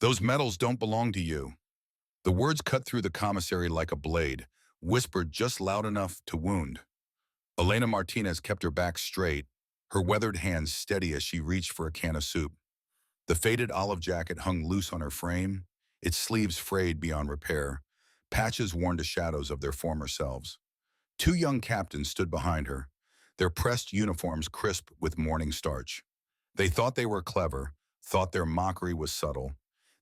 Those medals don't belong to you. The words cut through the commissary like a blade, whispered just loud enough to wound. Elena Martinez kept her back straight, her weathered hands steady as she reached for a can of soup. The faded olive jacket hung loose on her frame, its sleeves frayed beyond repair, patches worn to shadows of their former selves. Two young captains stood behind her, their pressed uniforms crisp with morning starch. They thought they were clever, thought their mockery was subtle.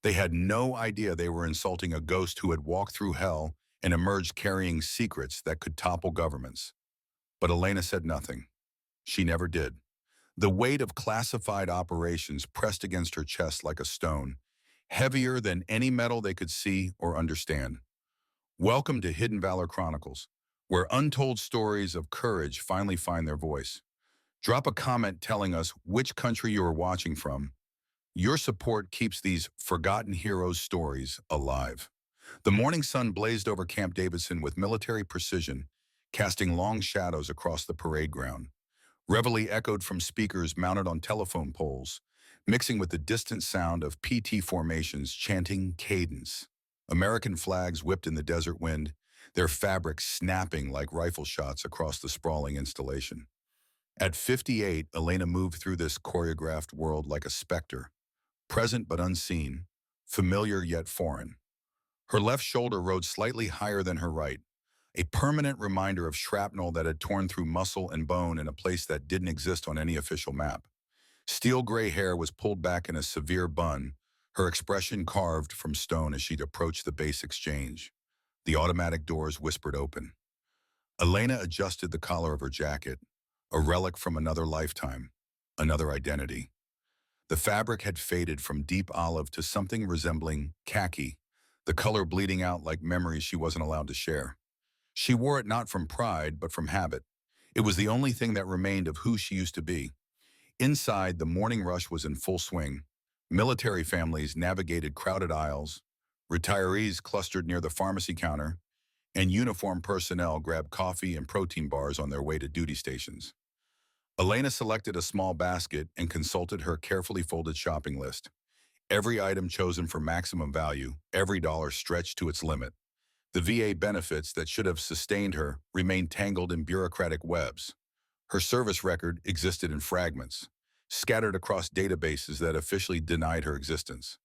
They had no idea they were insulting a ghost who had walked through hell and emerged carrying secrets that could topple governments. But Elena said nothing. She never did. The weight of classified operations pressed against her chest like a stone, heavier than any metal they could see or understand. Welcome to Hidden Valor Chronicles, where untold stories of courage finally find their voice. Drop a comment telling us which country you are watching from. Your support keeps these forgotten heroes' stories alive. The morning sun blazed over Camp Davidson with military precision, casting long shadows across the parade ground. Reveille echoed from speakers mounted on telephone poles, mixing with the distant sound of PT formations chanting cadence. American flags whipped in the desert wind, their fabric snapping like rifle shots across the sprawling installation. At 58, Elena moved through this choreographed world like a specter, present but unseen, familiar yet foreign. Her left shoulder rode slightly higher than her right, a permanent reminder of shrapnel that had torn through muscle and bone in a place that didn't exist on any official map. Steel gray hair was pulled back in a severe bun, her expression carved from stone as she'd approached the base exchange. The automatic doors whispered open. Elena adjusted the collar of her jacket, a relic from another lifetime, another identity. The fabric had faded from deep olive to something resembling khaki, the color bleeding out like memories she wasn't allowed to share. She wore it not from pride, but from habit. It was the only thing that remained of who she used to be. Inside, the morning rush was in full swing. Military families navigated crowded aisles, retirees clustered near the pharmacy counter, and uniformed personnel grabbed coffee and protein bars on their way to duty stations. Elena selected a small basket and consulted her carefully folded shopping list. Every item chosen for maximum value, every dollar stretched to its limit. The VA benefits that should have sustained her remained tangled in bureaucratic webs. Her service record existed in fragments, scattered across databases that officially denied her existence.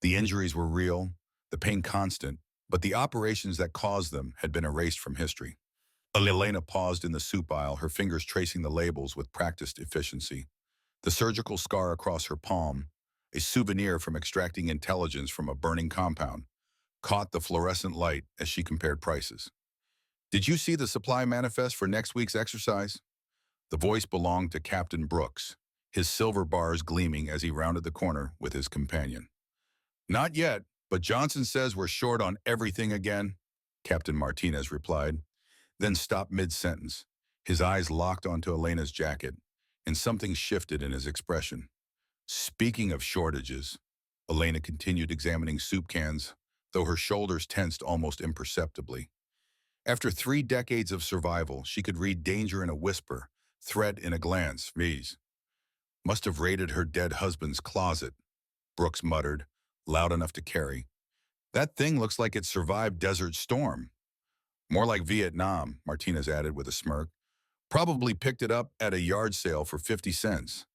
The injuries were real, the pain constant, but the operations that caused them had been erased from history. Elena paused in the soup aisle, her fingers tracing the labels with practiced efficiency. The surgical scar across her palm, a souvenir from extracting intelligence from a burning compound, caught the fluorescent light as she compared prices. "Did you see the supply manifest for next week's exercise?" The voice belonged to Captain Brooks, his silver bars gleaming as he rounded the corner with his companion. "Not yet, but Johnson says we're short on everything again," Captain Martinez replied, then stopped mid-sentence. His eyes locked onto Elena's jacket, and something shifted in his expression. "Speaking of shortages," Elena continued examining soup cans, though her shoulders tensed almost imperceptibly. After 3 decades of survival, she could read danger in a whisper, threat in a glance. "Rees must have raided her dead husband's closet," Brooks muttered, loud enough to carry. "That thing looks like it survived Desert Storm." "More like Vietnam," Martinez added with a smirk. "Probably picked it up at a yard sale for 50 cents.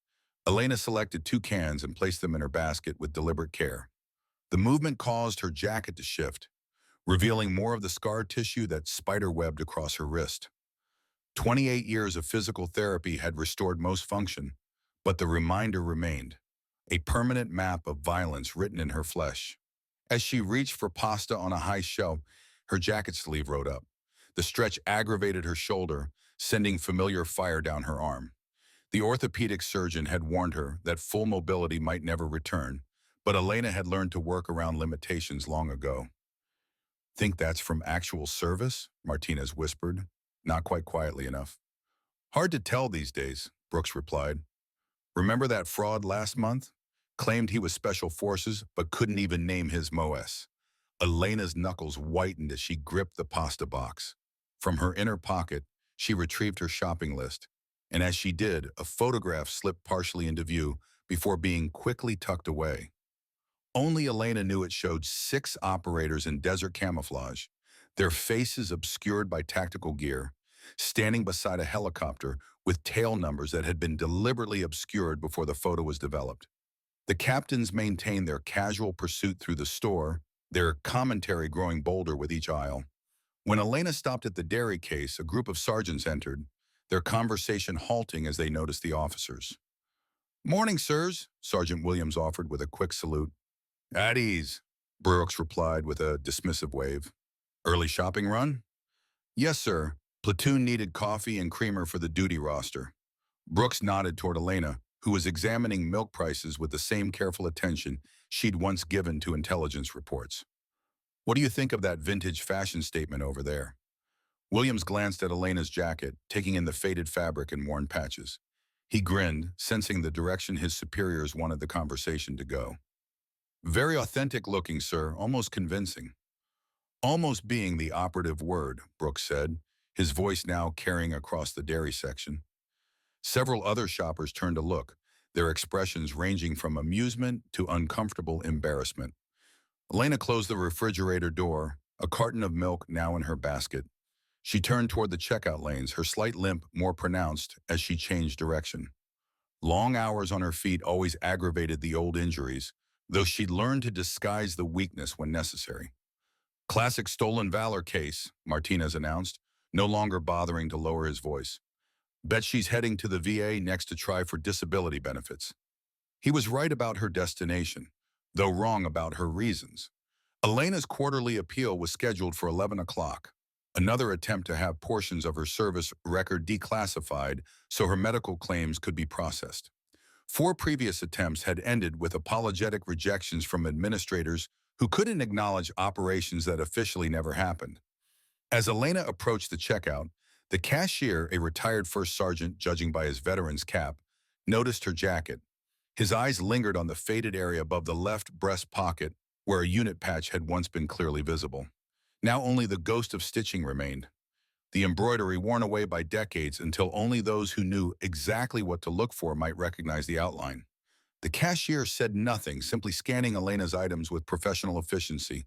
Elena selected 2 cans and placed them in her basket with deliberate care. The movement caused her jacket to shift, revealing more of the scar tissue that spider-webbed across her wrist. 28 years of physical therapy had restored most function, but the reminder remained, a permanent map of violence written in her flesh. As she reached for pasta on a high shelf, her jacket sleeve rode up. The stretch aggravated her shoulder, sending familiar fire down her arm. The orthopedic surgeon had warned her that full mobility might never return, but Elena had learned to work around limitations long ago. "Think that's from actual service?" Martinez whispered, not quite quietly enough. "Hard to tell these days," Brooks replied. "Remember that fraud last month? Claimed he was special forces, but couldn't even name his MOS." Elena's knuckles whitened as she gripped the pasta box. From her inner pocket, she retrieved her shopping list, and as she did, a photograph slipped partially into view before being quickly tucked away. Only Elena knew it showed 6 operators in desert camouflage, their faces obscured by tactical gear, standing beside a helicopter with tail numbers that had been deliberately obscured before the photo was developed. The captains maintained their casual pursuit through the store, their commentary growing bolder with each aisle. When Elena stopped at the dairy case, a group of sergeants entered, their conversation halting as they noticed the officers. "Morning, sirs," Sergeant Williams offered with a quick salute. "At ease," Brooks replied with a dismissive wave. "Early shopping run?" "Yes, sir. Platoon needed coffee and creamer for the duty roster." Brooks nodded toward Elena, who was examining milk prices with the same careful attention she'd once given to intelligence reports. "What do you think of that vintage fashion statement over there?" Williams glanced at Elena's jacket, taking in the faded fabric and worn patches. He grinned, sensing the direction his superiors wanted the conversation to go. "Very authentic looking, sir, almost convincing." "Almost being the operative word," Brooks said, his voice now carrying across the dairy section. Several other shoppers turned to look, their expressions ranging from amusement to uncomfortable embarrassment. Elena closed the refrigerator door, a carton of milk now in her basket. She turned toward the checkout lanes, her slight limp more pronounced as she changed direction. Long hours on her feet always aggravated the old injuries, though she'd learned to disguise the weakness when necessary. "Classic stolen valor case," Martinez announced, no longer bothering to lower his voice. "Bet she's heading to the VA next to try for disability benefits." He was right about her destination, though wrong about her reasons. Elena's quarterly appeal was scheduled for 11 o'clock, another attempt to have portions of her service record declassified so her medical claims could be processed. 4 previous attempts had ended with apologetic rejections from administrators who couldn't acknowledge operations that officially never happened. As Elena approached the checkout, the cashier, a retired first sergeant judging by his veteran's cap, noticed her jacket. His eyes lingered on the faded area above the left breast pocket where a unit patch had once been clearly visible. Now only the ghost of stitching remained, the embroidery worn away by decades until only those who knew exactly what to look for might recognize the outline. The cashier said nothing, simply scanning Elena's items with professional efficiency.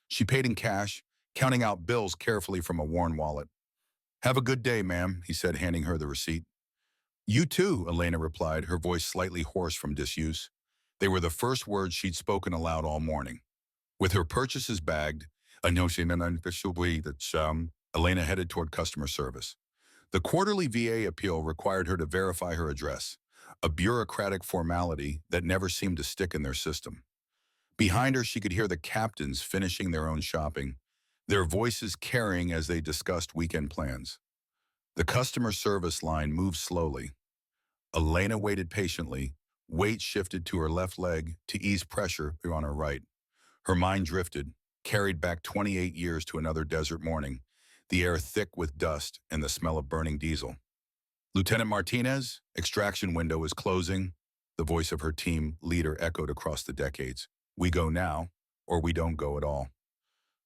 She paid in cash, counting out bills carefully from a worn wallet. "Have a good day, ma'am," he said, handing her the receipt. "You too," Elena replied, her voice slightly hoarse from disuse. They were the first words she'd spoken aloud all morning. With her purchases bagged, I know she in an unofficial way that Elena headed toward customer service. The quarterly VA appeal required her to verify her address, a bureaucratic formality that never seemed to stick in their system. Behind her, she could hear the captains finishing their own shopping, their voices carrying as they discussed weekend plans. The customer service line moved slowly. Elena waited patiently, weight shifted to her left leg to ease pressure on her right. Her mind drifted, carried back 28 years to another desert morning, the air thick with dust and the smell of burning diesel. "Lieutenant Martinez, extraction window is closing," the voice of her team leader echoed across the decades. "We go now, or we don't go at all."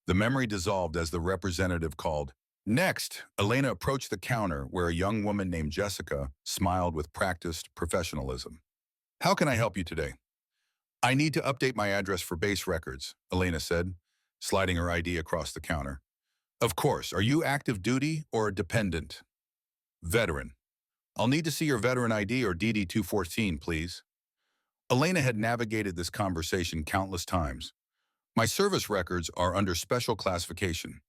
The memory dissolved as the representative called. Next, Elena approached the counter where a young woman named Jessica smiled with practiced professionalism. "How can I help you today?" "I need to update my address for base records," Elena said, sliding her ID across the counter. "Of course. Are you active duty or a dependent?" "Veteran. I'll need to see your veteran ID or DD-214, please." Elena had navigated this conversation countless times. "My service records are under special classification.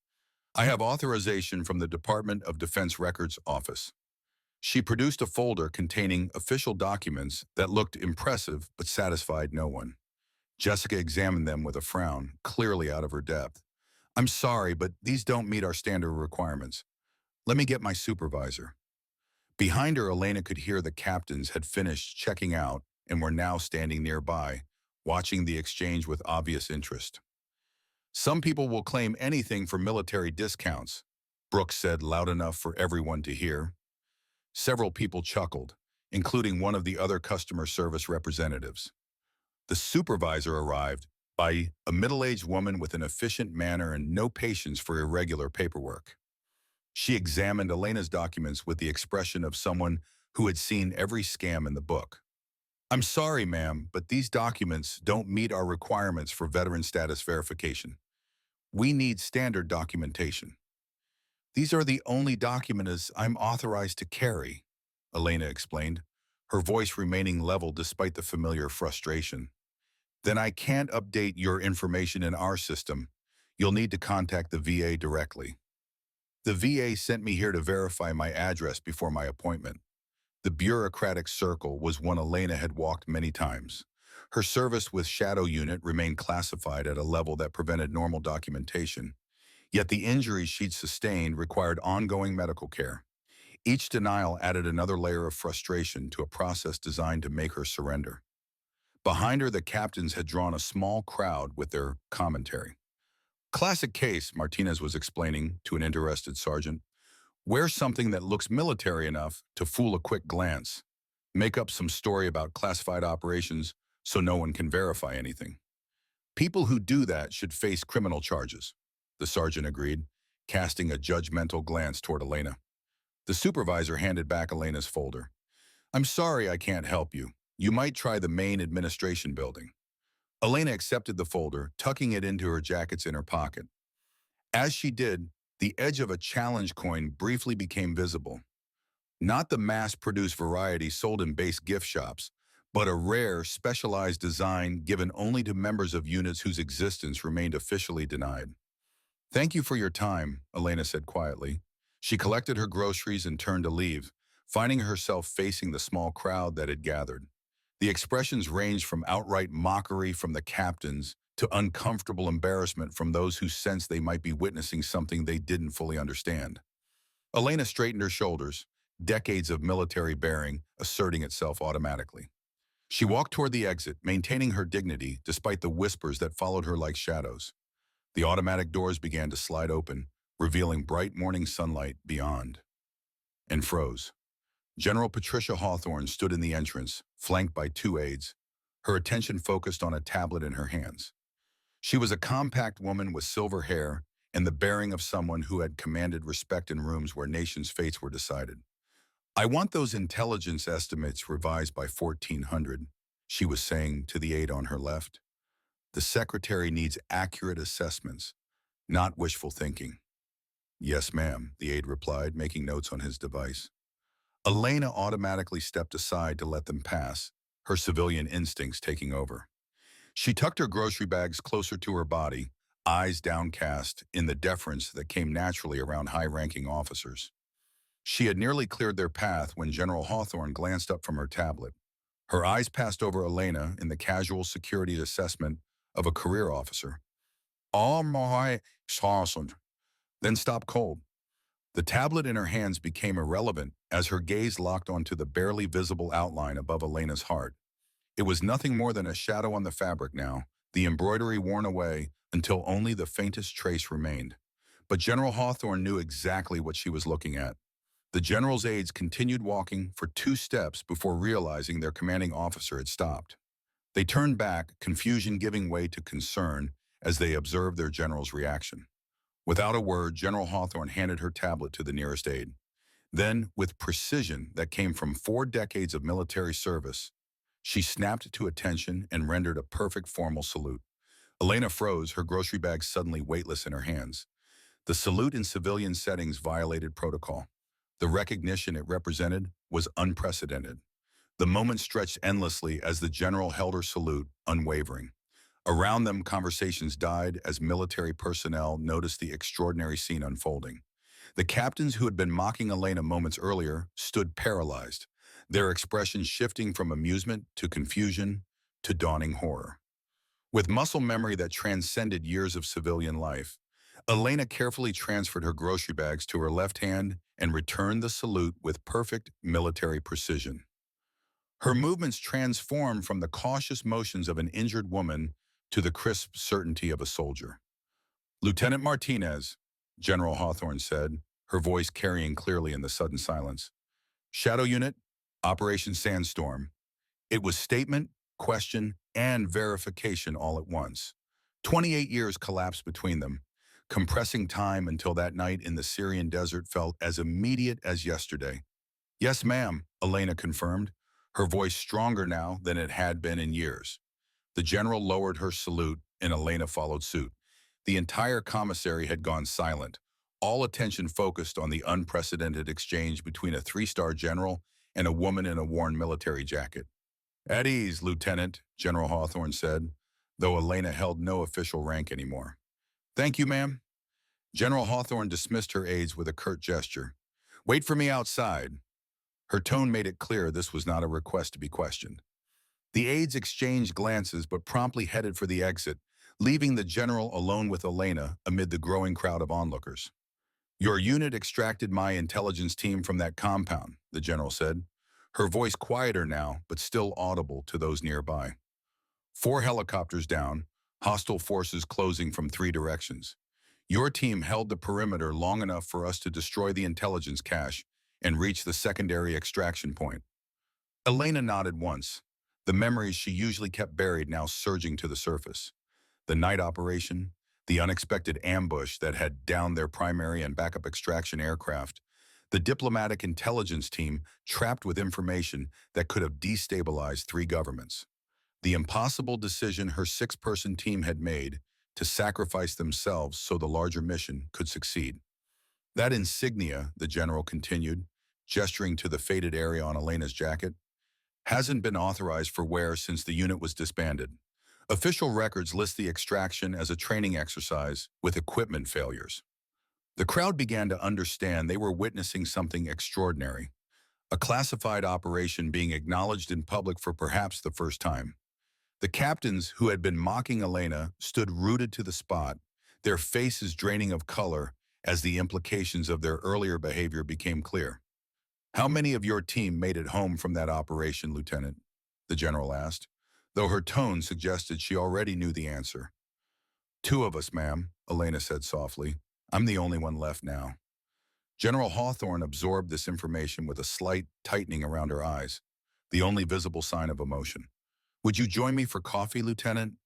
I have authorization from the Department of Defense Records Office." She produced a folder containing official documents that looked impressive but satisfied no one. Jessica examined them with a frown, clearly out of her depth. "I'm sorry, but these don't meet our standard requirements. Let me get my supervisor." Behind her, Elena could hear the captains had finished checking out and were now standing nearby, watching the exchange with obvious interest. "Some people will claim anything for military discounts," Brooks said loud enough for everyone to hear. Several people chuckled, including one of the other customer service representatives. The supervisor arrived by a middle-aged woman with an efficient manner and no patience for irregular paperwork. She examined Elena's documents with the expression of someone who had seen every scam in the book. I'm sorry, ma'am, but these documents don't meet our requirements for veteran status verification. We need standard documentation. These are the only documents I'm authorized to carry, Elena explained, her voice remaining level despite the familiar frustration. Then I can't update your information in our system. You'll need to contact the VA directly. The VA sent me here to verify my address before my appointment. The bureaucratic circle was one Elena had walked many times. Her service with Shadow Unit remained classified at a level that prevented normal documentation. Yet the injuries she'd sustained required ongoing medical care. Each denial added another layer of frustration to a process designed to make her surrender. Behind her, the captains had drawn a small crowd with their commentary. Classic case, Martinez was explaining to an interested sergeant. Wear something that looks military enough to fool a quick glance. Make up some story about classified operations so no one can verify anything. People who do that should face criminal charges, the sergeant agreed, casting a judgmental glance toward Elena. The supervisor handed back Elena's folder. I'm sorry I can't help you. You might try the main administration building. Elena accepted the folder, tucking it into her jacket's inner pocket. As she did, the edge of a challenge coin briefly became visible. Not the mass-produced variety sold in base gift shops, but a rare, specialized design given only to members of units whose existence remained officially denied. Thank you for your time, Elena said quietly. She collected her groceries and turned to leave, finding herself facing the small crowd that had gathered. The expressions ranged from outright mockery from the captains to uncomfortable embarrassment from those who sensed they might be witnessing something they didn't fully understand. Elena straightened her shoulders, decades of military bearing asserting itself automatically. She walked toward the exit, maintaining her dignity despite the whispers that followed her like shadows. The automatic doors began to slide open, revealing bright morning sunlight beyond, and froze. General Patricia Hawthorne stood in the entrance, flanked by two aides, her attention focused on a tablet in her hands. She was a compact woman with silver hair and the bearing of someone who had commanded respect in rooms where nations' fates were decided. I want those intelligence estimates revised by 1400, she was saying to the aide on her left. The secretary needs accurate assessments, not wishful thinking. Yes, ma'am, the aide replied, making notes on his device. Elena automatically stepped aside to let them pass, her civilian instincts taking over. She tucked her grocery bags closer to her body, eyes downcast in the deference that came naturally around high-ranking officers. She had nearly cleared their path when General Hawthorne glanced up from her tablet. Her eyes passed over Elena in the casual security assessment of a career officer. "Oh my sergeant," then stopped cold. The tablet in her hands became irrelevant as her gaze locked onto the barely visible outline above Elena's heart. It was nothing more than a shadow on the fabric now, the embroidery worn away until only the faintest trace remained. But General Hawthorne knew exactly what she was looking at. The general's aides continued walking for 2 steps before realizing their commanding officer had stopped. They turned back, confusion giving way to concern as they observed their general's reaction. Without a word, General Hawthorne handed her tablet to the nearest aide. Then, with precision that came from 4 decades of military service, she snapped to attention and rendered a perfect formal salute. Elena froze, her grocery bag suddenly weightless in her hands. The salute in civilian settings violated protocol. The recognition it represented was unprecedented. The moment stretched endlessly as the general held her salute, unwavering. Around them, conversations died as military personnel noticed the extraordinary scene unfolding. The captains who had been mocking Elena moments earlier stood paralyzed, their expressions shifting from amusement to confusion to dawning horror. With muscle memory that transcended years of civilian life, Elena carefully transferred her grocery bags to her left hand and returned the salute with perfect military precision. Her movements transformed from the cautious motions of an injured woman to the crisp certainty of a soldier. "Lieutenant Martinez," General Hawthorne said, her voice carrying clearly in the sudden silence. "Shadow Unit, Operation Sandstorm." It was statement, question, and verification all at once. 28 years collapsed between them, compressing time until that night in the Syrian desert felt as immediate as yesterday. "Yes, ma'am," Elena confirmed, her voice stronger now than it had been in years. The general lowered her salute, and Elena followed suit. The entire commissary had gone silent, all attention focused on the unprecedented exchange between a three-star general and a woman in a worn military jacket. "At ease, Lieutenant," General Hawthorne said, though Elena held no official rank anymore. "Thank you, ma'am." General Hawthorne dismissed her aides with a curt gesture. "Wait for me outside." Her tone made it clear this was not a request to be questioned. The aides exchanged glances but promptly headed for the exit, leaving the general alone with Elena amid the growing crowd of onlookers. "Your unit extracted my intelligence team from that compound," the general said, her voice quieter now but still audible to those nearby. "4 helicopters down, hostile forces closing from 3 directions. Your team held the perimeter long enough for us to destroy the intelligence cache and reach the secondary extraction point." Elena nodded once, the memories she usually kept buried now surging to the surface. The night operation, the unexpected ambush that had downed their primary and backup extraction aircraft, the diplomatic intelligence team trapped with information that could have destabilized 3 governments. The impossible decision her 6-person team had made to sacrifice themselves so the larger mission could succeed. "That insignia," the general continued, gesturing to the faded area on Elena's jacket, "hasn't been authorized for wear since the unit was disbanded. Official records list the extraction as a training exercise with equipment failures." The crowd began to understand they were witnessing something extraordinary, a classified operation being acknowledged in public for perhaps the first time. The captains who had been mocking Elena stood rooted to the spot, their faces draining of color as the implications of their earlier behavior became clear. "How many of your team made it home from that operation, Lieutenant?" the general asked, though her tone suggested she already knew the answer. "2 of us, ma'am," Elena said softly. "I'm the only one left now." General Hawthorne absorbed this information with a slight tightening around her eyes, the only visible sign of emotion. "Would you join me for coffee, Lieutenant?"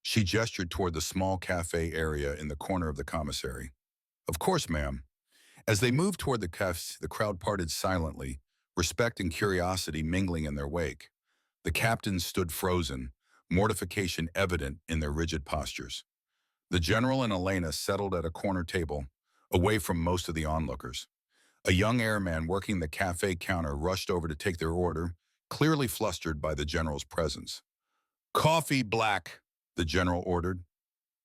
She gestured toward the small cafe area in the corner of the commissary. "Of course, ma'am." As they moved toward the cafe, the crowd parted silently, respect and curiosity mingling in their wake. The captains stood frozen, mortification evident in their rigid postures. The general and Elena settled at a corner table, away from most of the onlookers. A young airman working the cafe counter rushed over to take their order, clearly flustered by the general's presence. "Coffee black," the general ordered.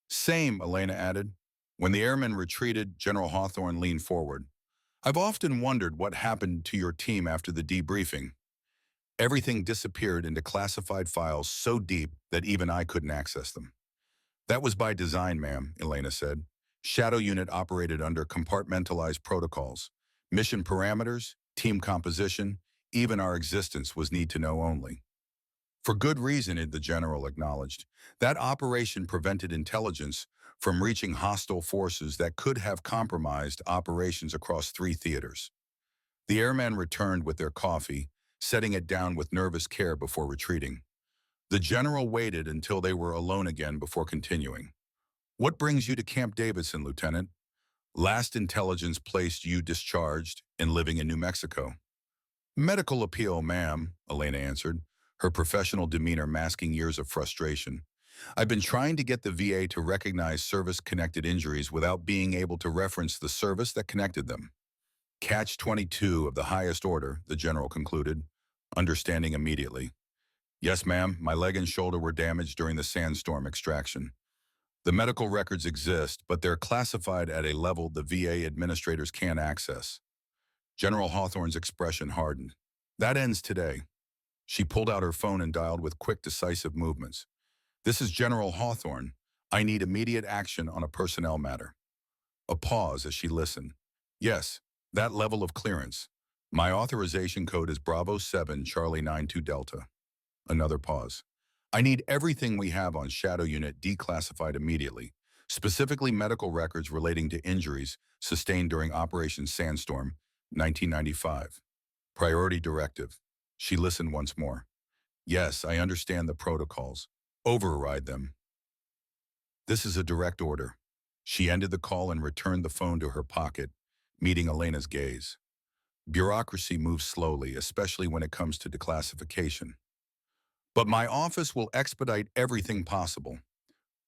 "Same," Elena added. When the airman retreated, General Hawthorne leaned forward. "I've often wondered what happened to your team after the debriefing. Everything disappeared into classified files so deep that even I couldn't access them." "That was by design, ma'am," Elena said. "Shadow Unit operated under compartmentalized protocols. Mission parameters, team composition, even our existence was need-to-know only." "For good reason," the general acknowledged. "That operation prevented intelligence from reaching hostile forces that could have compromised operations across 3 theaters." The airmen returned with their coffee, setting it down with nervous care before retreating. The general waited until they were alone again before continuing. "What brings you to Camp Davidson, Lieutenant? Last intelligence placed you discharged and living in New Mexico." "Medical appeal, ma'am," Elena answered, her professional demeanor masking years of frustration. "I've been trying to get the VA to recognize service-connected injuries without being able to reference the service that connected them." "Catch-22 of the highest order," the general concluded, understanding immediately. "Yes, ma'am, my leg and shoulder were damaged during the sandstorm extraction. The medical records exist, but they're classified at a level the VA administrators can't access." General Hawthorne's expression hardened. "That ends today." She pulled out her phone and dialed with quick, decisive movements. "This is General Hawthorne. I need immediate action on a personnel matter." A pause as she listened. "Yes, that level of clearance. My authorization code is Bravo 7 Charlie 92 Delta." Another pause. "I need everything we have on Shadow Unit declassified immediately, specifically medical records relating to injuries sustained during Operation Sandstorm, 1995. Priority directive." She listened once more. "Yes, I understand the protocols. Override them." "This is a direct order." She ended the call and returned the phone to her pocket, meeting Elena's gaze. Bureaucracy moves slowly, especially when it comes to declassification. But my office will expedite everything possible.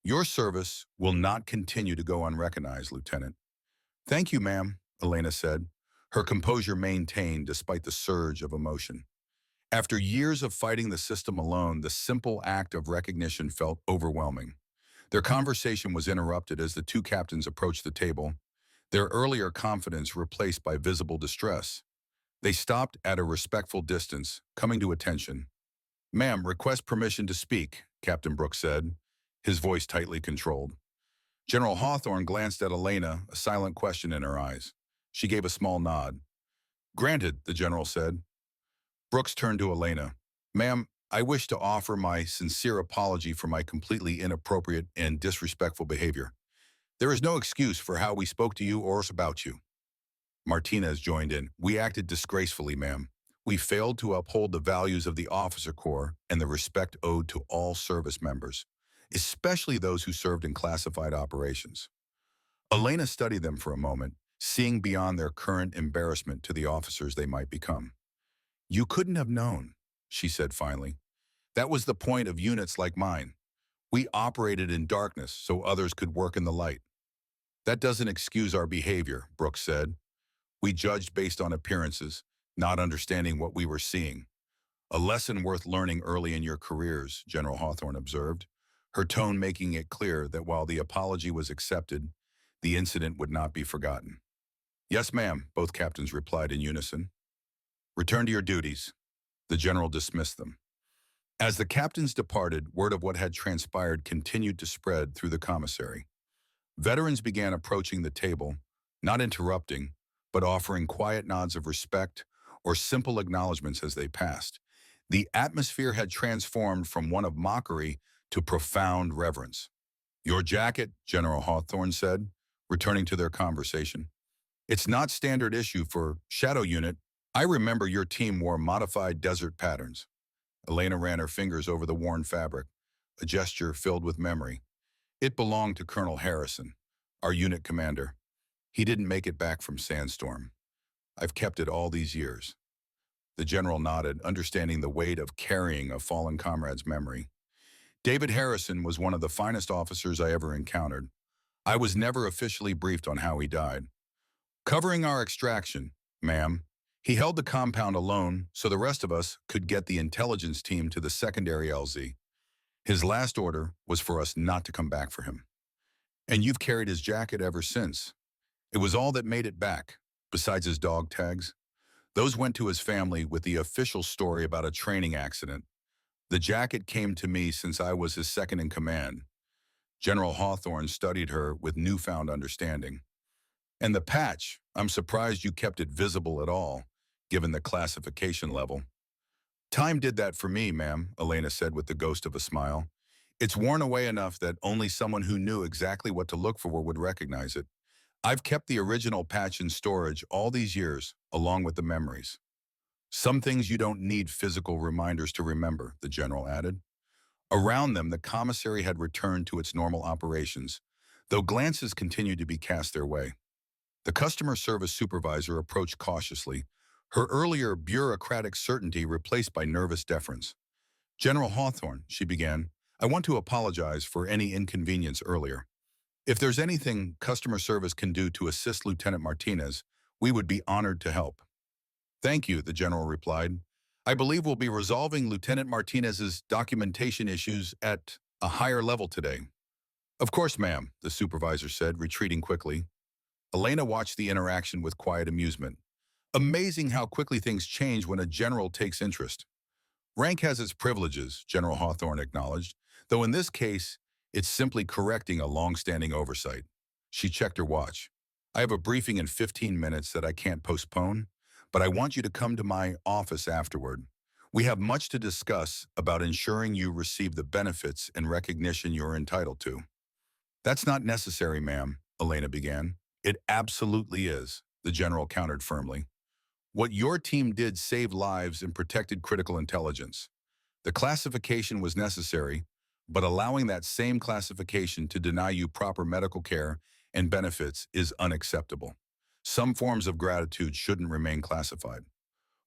Your service will not continue to go unrecognized, Lieutenant. Thank you, ma'am, Elena said, her composure maintained despite the surge of emotion. After years of fighting the system alone, the simple act of recognition felt overwhelming. Their conversation was interrupted as the two captains approached the table, their earlier confidence replaced by visible distress. They stopped at a respectful distance, coming to attention. Ma'am, request permission to speak, Captain Brooks said, his voice tightly controlled. General Hawthorne glanced at Elena, a silent question in her eyes. She gave a small nod. Granted, the general said. Brooks turned to Elena. Ma'am, I wish to offer my sincere apology for my completely inappropriate and disrespectful behavior. There is no excuse for how we spoke to you or about you. Martinez joined in. We acted disgracefully, ma'am. We failed to uphold the values of the officer corps and the respect owed to all service members, especially those who served in classified operations. Elena studied them for a moment, seeing beyond their current embarrassment to the officers they might become. You couldn't have known, she said finally. That was the point of units like mine. We operated in darkness so others could work in the light. That doesn't excuse our behavior, Brooks said. We judged based on appearances, not understanding what we were seeing. A lesson worth learning early in your careers, General Hawthorne observed, her tone making it clear that while the apology was accepted, the incident would not be forgotten. Yes, ma'am, both captains replied in unison. Return to your duties. The general dismissed them. As the captains departed, word of what had transpired continued to spread through the commissary. Veterans began approaching the table, not interrupting, but offering quiet nods of respect or simple acknowledgments as they passed. The atmosphere had transformed from one of mockery to profound reverence. Your jacket, General Hawthorne said, returning to their conversation. It's not standard issue for Shadow Unit. I remember your team wore modified desert patterns. Elena ran her fingers over the worn fabric, a gesture filled with memory. It belonged to Colonel Harrison, our unit commander. He didn't make it back from Sandstorm. I've kept it all these years. The general nodded, understanding the weight of carrying a fallen comrade's memory. David Harrison was one of the finest officers I ever encountered. I was never officially briefed on how he died. Covering our extraction, ma'am, he held the compound alone so the rest of us could get the intelligence team to the secondary LZ. His last order was for us not to come back for him. And you've carried his jacket ever since. It was all that made it back, besides his dog tags. Those went to his family with the official story about a training accident. The jacket came to me since I was his second in command. General Hawthorne studied her with newfound understanding. And the patch, I'm surprised you kept it visible at all, given the classification level. Time did that for me, ma'am, Elena said with the ghost of a smile. It's worn away enough that only someone who knew exactly what to look for would recognize it. I've kept the original patch in storage all these years, along with the memories. Some things you don't need physical reminders to remember, the general added. Around them, the commissary had returned to its normal operations, though glances continued to be cast their way. The customer service supervisor approached cautiously, her earlier bureaucratic certainty replaced by nervous deference. General Hawthorne, she began, I want to apologize for any inconvenience earlier. If there's anything customer service can do to assist Lieutenant Martinez, we would be honored to help. Thank you, the general replied. I believe we'll be resolving Lieutenant Martinez's documentation issues at a higher level today. Of course, ma'am, the supervisor said, retreating quickly. Elena watched the interaction with quiet amusement. Amazing how quickly things change when a general takes interest. Rank has its privileges, General Hawthorne acknowledged, though in this case, it's simply correcting a long-standing oversight. She checked her watch. I have a briefing in 15 minutes that I can't postpone, but I want you to come to my office afterward. We have much to discuss about ensuring you receive the benefits and recognition you're entitled to. That's not necessary, ma'am, Elena began. It absolutely is, the general countered firmly. What your team did saved lives and protected critical intelligence. The classification was necessary, but allowing that same classification to deny you proper medical care and benefits is unacceptable. Some forms of gratitude shouldn't remain classified.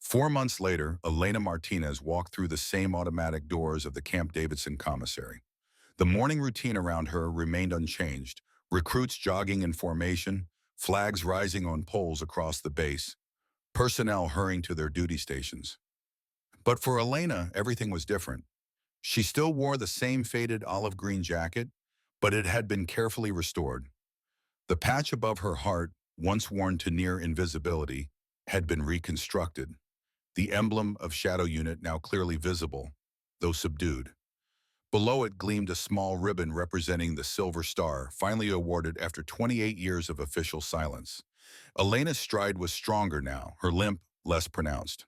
4 months later, Elena Martinez walked through the same automatic doors of the Camp Davidson commissary. The morning routine around her remained unchanged. Recruits jogging in formation, flags rising on poles across the base, personnel hurrying to their duty stations. But for Elena, everything was different. She still wore the same faded olive green jacket, but it had been carefully restored. The patch above her heart, once worn to near invisibility, had been reconstructed. The emblem of Shadow Unit now clearly visible, though subdued. Below it gleamed a small ribbon representing the Silver Star, finally awarded after 28 years of official silence. Elena's stride was stronger now, her limp less pronounced.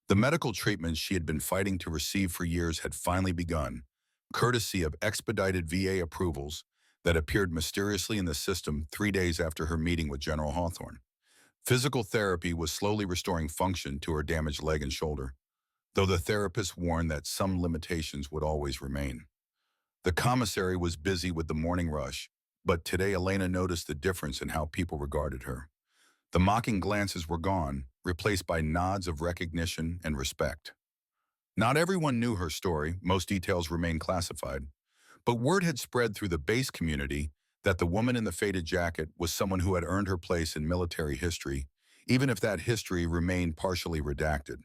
The medical treatment she had been fighting to receive for years had finally begun, courtesy of expedited VA approvals that appeared mysteriously in the system 3 days after her meeting with General Hawthorne. Physical therapy was slowly restoring function to her damaged leg and shoulder, though the therapist warned that some limitations would always remain. The commissary was busy with the morning rush, but today Elena noticed the difference in how people regarded her. The mocking glances were gone, replaced by nods of recognition and respect. Not everyone knew her story, most details remained classified, but word had spread through the base community that the woman in the faded jacket was someone who had earned her place in military history, even if that history remained partially redacted.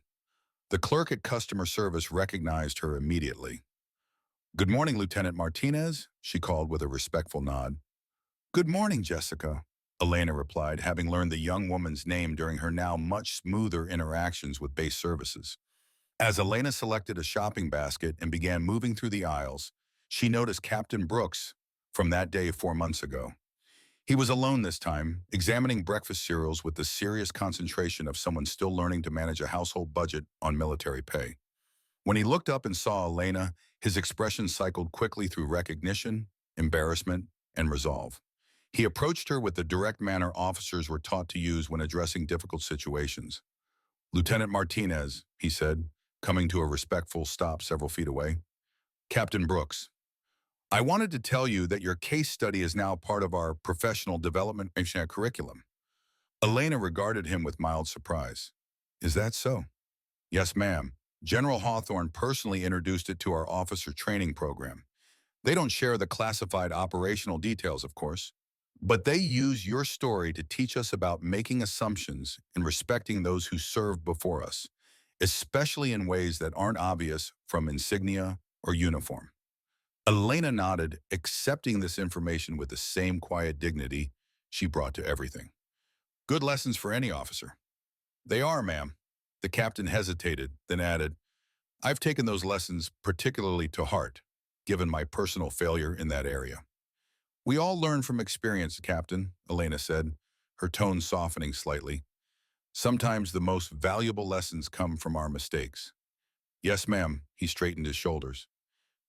The clerk at customer service recognized her immediately. "Good morning, Lieutenant Martinez," she called with a respectful nod. "Good morning, Jessica," Elena replied, having learned the young woman's name during her now much smoother interactions with base services. As Elena selected a shopping basket and began moving through the aisles, she noticed Captain Brooks from that day 4 months ago. He was alone this time, examining breakfast cereals with the serious concentration of someone still learning to manage a household budget on military pay. When he looked up and saw Elena, his expression cycled quickly through recognition, embarrassment, and resolve. He approached her with the direct manner officers were taught to use when addressing difficult situations. "Lieutenant Martinez," he said, coming to a respectful stop several feet away. "Captain Brooks, I wanted to tell you that your case study is now part of our professional development curriculum." Elena regarded him with mild surprise. "Is that so?" "Yes, ma'am. General Hawthorne personally introduced it to our officer training program. They don't share the classified operational details, of course, but they use your story to teach us about making assumptions and respecting those who served before us, especially in ways that aren't obvious from insignia or uniform." Elena nodded, accepting this information with the same quiet dignity she brought to everything. "Good lessons for any officer." "They are, ma'am." The captain hesitated, then added, "I've taken those lessons particularly to heart, given my personal failure in that area." "We all learn from experience, Captain," Elena said, her tone softening slightly. "Sometimes the most valuable lessons come from our mistakes." "Yes, ma'am," he straightened his shoulders.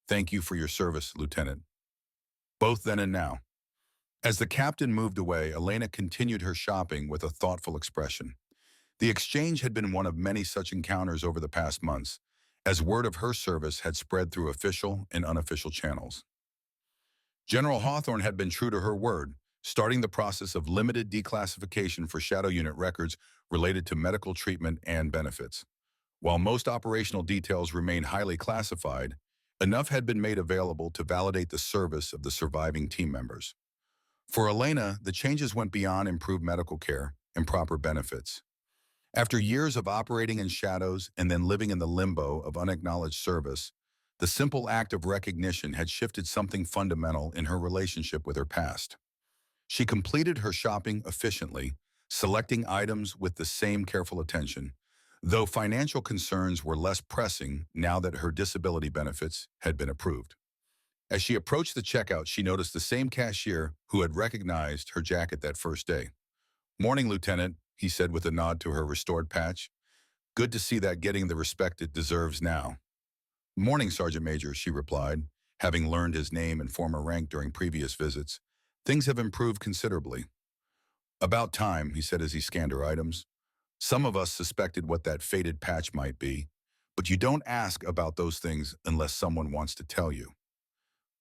"Thank you for your service, Lieutenant." Both then and now. As the captain moved away, Elena continued her shopping with a thoughtful expression. The exchange had been one of many such encounters over the past months, as word of her service had spread through official and unofficial channels. General Hawthorne had been true to her word, starting the process of limited declassification for Shadow Unit records related to medical treatment and benefits. While most operational details remained highly classified, enough had been made available to validate the service of the surviving team members. For Elena, the changes went beyond improved medical care and proper benefits. After years of operating in shadows and then living in the limbo of unacknowledged service, the simple act of recognition had shifted something fundamental in her relationship with her past. She completed her shopping efficiently, selecting items with the same careful attention, though financial concerns were less pressing now that her disability benefits had been approved. As she approached the checkout, she noticed the same cashier who had recognized her jacket that first day. "Morning, Lieutenant," he said with a nod to her restored patch. "Good to see that getting the respect it deserves now." "Morning, Sergeant Major," she replied, having learned his name and former rank during previous visits. "Things have improved considerably." "About time," he said as he scanned her items. "Some of us suspected what that faded patch might be, but you don't ask about those things unless someone wants to tell you."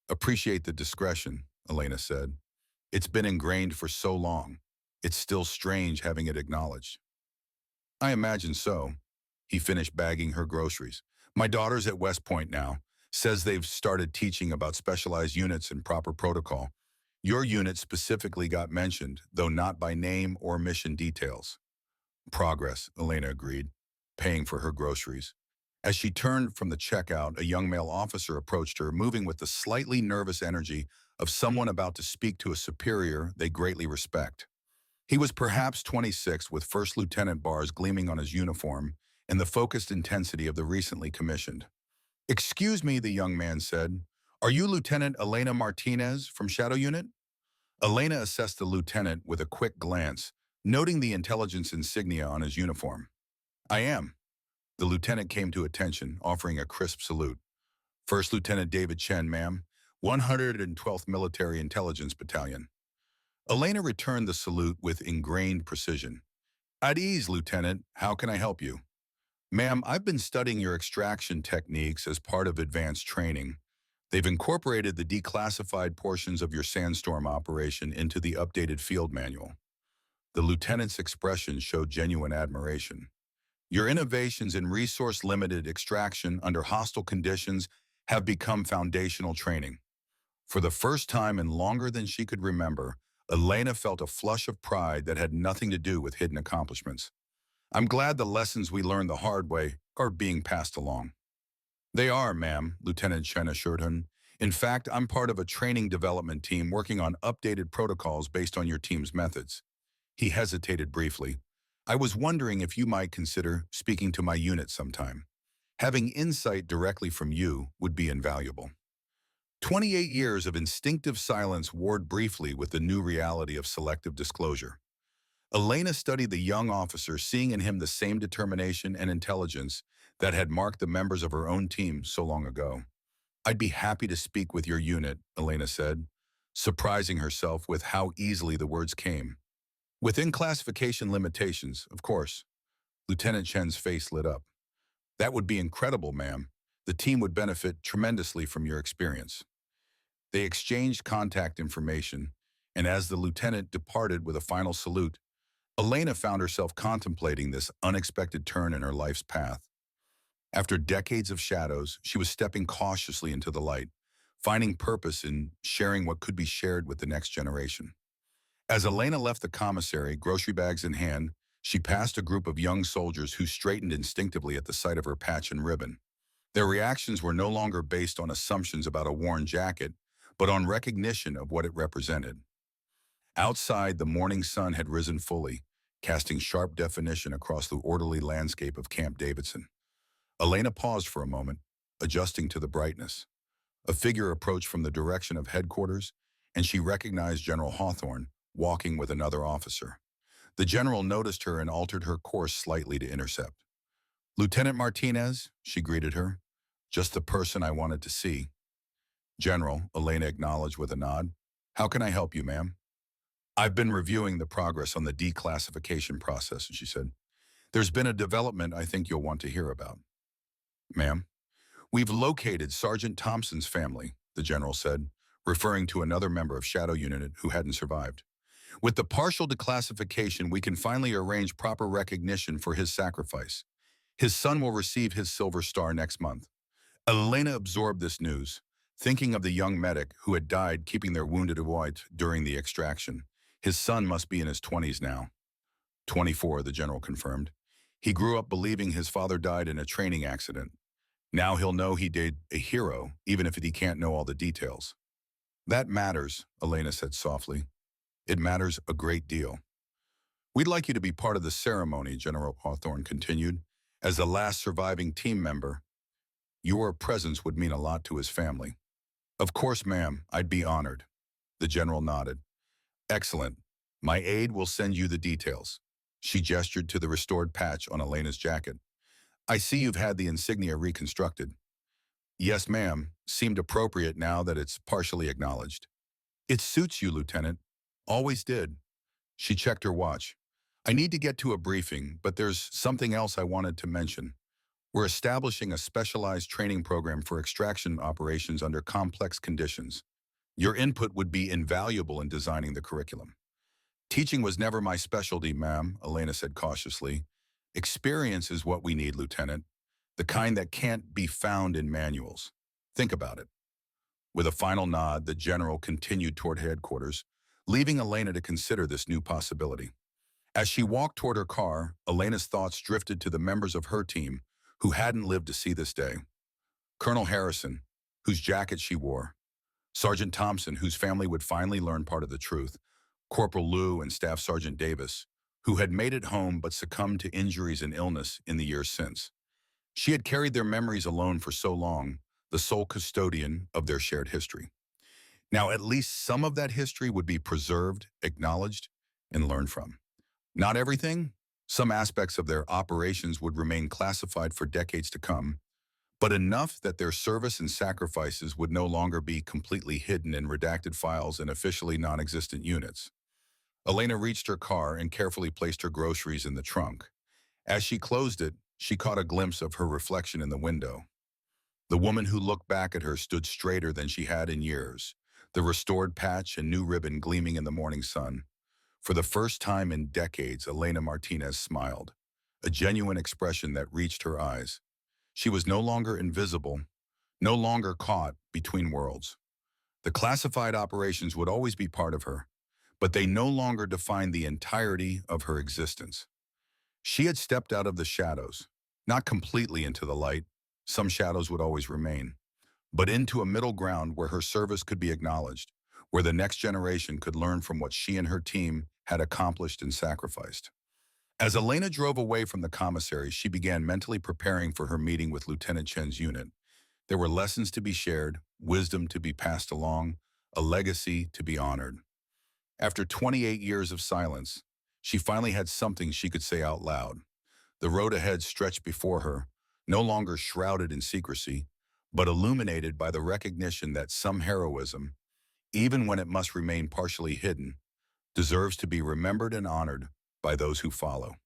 "Appreciate the discretion," Elena said. "It's been ingrained for so long." It's still strange having it acknowledged. I imagine so. He finished bagging her groceries. My daughter's at West Point now. Says they've started teaching about specialized units and proper protocol. Your unit specifically got mentioned, though not by name or mission details. Progress, Elena agreed, paying for her groceries. As she turned from the checkout, a young male officer approached her, moving with the slightly nervous energy of someone about to speak to a superior they greatly respect. He was perhaps 26, with first lieutenant bars gleaming on his uniform and the focused intensity of the recently commissioned. "Excuse me," the young man said. "Are you Lieutenant Elena Martinez from Shadow Unit?" Elena assessed the lieutenant with a quick glance, noting the intelligence insignia on his uniform. "I am." The lieutenant came to attention, offering a crisp salute. "First Lieutenant David Chen, ma'am, 112th Military Intelligence Battalion." Elena returned the salute with ingrained precision. "At ease, Lieutenant. How can I help you?" "Ma'am, I've been studying your extraction techniques as part of advanced training. They've incorporated the declassified portions of your sandstorm operation into the updated field manual." The lieutenant's expression showed genuine admiration. "Your innovations in resource-limited extraction under hostile conditions have become foundational training." For the first time in longer than she could remember, Elena felt a flush of pride that had nothing to do with hidden accomplishments. "I'm glad the lessons we learned the hard way are being passed along." "They are, ma'am," Lieutenant Chen assured him. "In fact, I'm part of a training development team working on updated protocols based on your team's methods." He hesitated briefly. "I was wondering if you might consider speaking to my unit sometime. Having insight directly from you would be invaluable." 28 years of instinctive silence warred briefly with the new reality of selective disclosure. Elena studied the young officer, seeing in him the same determination and intelligence that had marked the members of her own team so long ago. "I'd be happy to speak with your unit," Elena said, surprising herself with how easily the words came. "Within classification limitations, of course." Lieutenant Chen's face lit up. "That would be incredible, ma'am. The team would benefit tremendously from your experience." They exchanged contact information, and as the lieutenant departed with a final salute, Elena found herself contemplating this unexpected turn in her life's path. After decades of shadows, she was stepping cautiously into the light, finding purpose in sharing what could be shared with the next generation. As Elena left the commissary, grocery bags in hand, she passed a group of young soldiers who straightened instinctively at the sight of her patch and ribbon. Their reactions were no longer based on assumptions about a worn jacket, but on recognition of what it represented. Outside, the morning sun had risen fully, casting sharp definition across the orderly landscape of Camp Davidson. Elena paused for a moment, adjusting to the brightness. A figure approached from the direction of headquarters, and she recognized General Hawthorne, walking with another officer. The general noticed her and altered her course slightly to intercept. "Lieutenant Martinez," she greeted her. "Just the person I wanted to see." "General," Elena acknowledged with a nod. "How can I help you, ma'am?" "I've been reviewing the progress on the declassification process," she said. "There's been a development I think you'll want to hear about." "Ma'am?" "We've located Sergeant Thompson's family," the general said, referring to another member of Shadow Unit who hadn't survived. "With the partial declassification, we can finally arrange proper recognition for his sacrifice. His son will receive his Silver Star next month." Elena absorbed this news, thinking of the young medic who had died keeping their wounded white during the extraction. His son must be in his 20s now. 24, the general confirmed. "He grew up believing his father died in a training accident. Now he'll know he did a hero, even if he can't know all the details." "That matters," Elena said softly. "It matters a great deal." "We'd like you to be part of the ceremony," General Hawthorne continued. "As the last surviving team member, your presence would mean a lot to his family." "Of course, ma'am, I'd be honored." The general nodded. "Excellent. My aide will send you the details." She gestured to the restored patch on Elena's jacket. "I see you've had the insignia reconstructed." "Yes, ma'am. Seemed appropriate now that it's partially acknowledged." "It suits you, Lieutenant. Always did." She checked her watch. "I need to get to a briefing, but there's something else I wanted to mention. We're establishing a specialized training program for extraction operations under complex conditions. Your input would be invaluable in designing the curriculum." Teaching was never my specialty, ma'am, Elena said cautiously. Experience is what we need, Lieutenant. The kind that can't be found in manuals. Think about it. With a final nod, the general continued toward headquarters, leaving Elena to consider this new possibility. As she walked toward her car, Elena's thoughts drifted to the members of her team who hadn't lived to see this day. Colonel Harrison, whose jacket she wore, Sergeant Thompson, whose family would finally learn part of the truth, Corporal Liu and Staff Sergeant Davis, who had made it home but succumbed to injuries and illness in the years since. She had carried their memories alone for so long, the sole custodian of their shared history. Now, at least some of that history would be preserved, acknowledged, and learned from. Not everything. Some aspects of their operations would remain classified for decades to come, but enough that their service and sacrifices would no longer be completely hidden in redacted files and officially non-existent units. Elena reached her car and carefully placed her groceries in the trunk. As she closed it, she caught a glimpse of her reflection in the window. The woman who looked back at her stood straighter than she had in years, the restored patch and new ribbon gleaming in the morning sun. For the first time in decades, Elena Martinez smiled, a genuine expression that reached her eyes. She was no longer invisible, no longer caught between worlds. The classified operations would always be part of her, but they no longer defined the entirety of her existence. She had stepped out of the shadows, not completely into the light, some shadows would always remain, but into a middle ground where her service could be acknowledged, where the next generation could learn from what she and her team had accomplished and sacrificed. As Elena drove away from the commissary, she began mentally preparing for her meeting with Lieutenant Chen's unit. There were lessons to be shared, wisdom to be passed along, a legacy to be honored. After 28 years of silence, she finally had something she could say out loud. The road ahead stretched before her, no longer shrouded in secrecy, but illuminated by the recognition that some heroism, even when it must remain partially hidden, deserves to be remembered and honored by those who follow.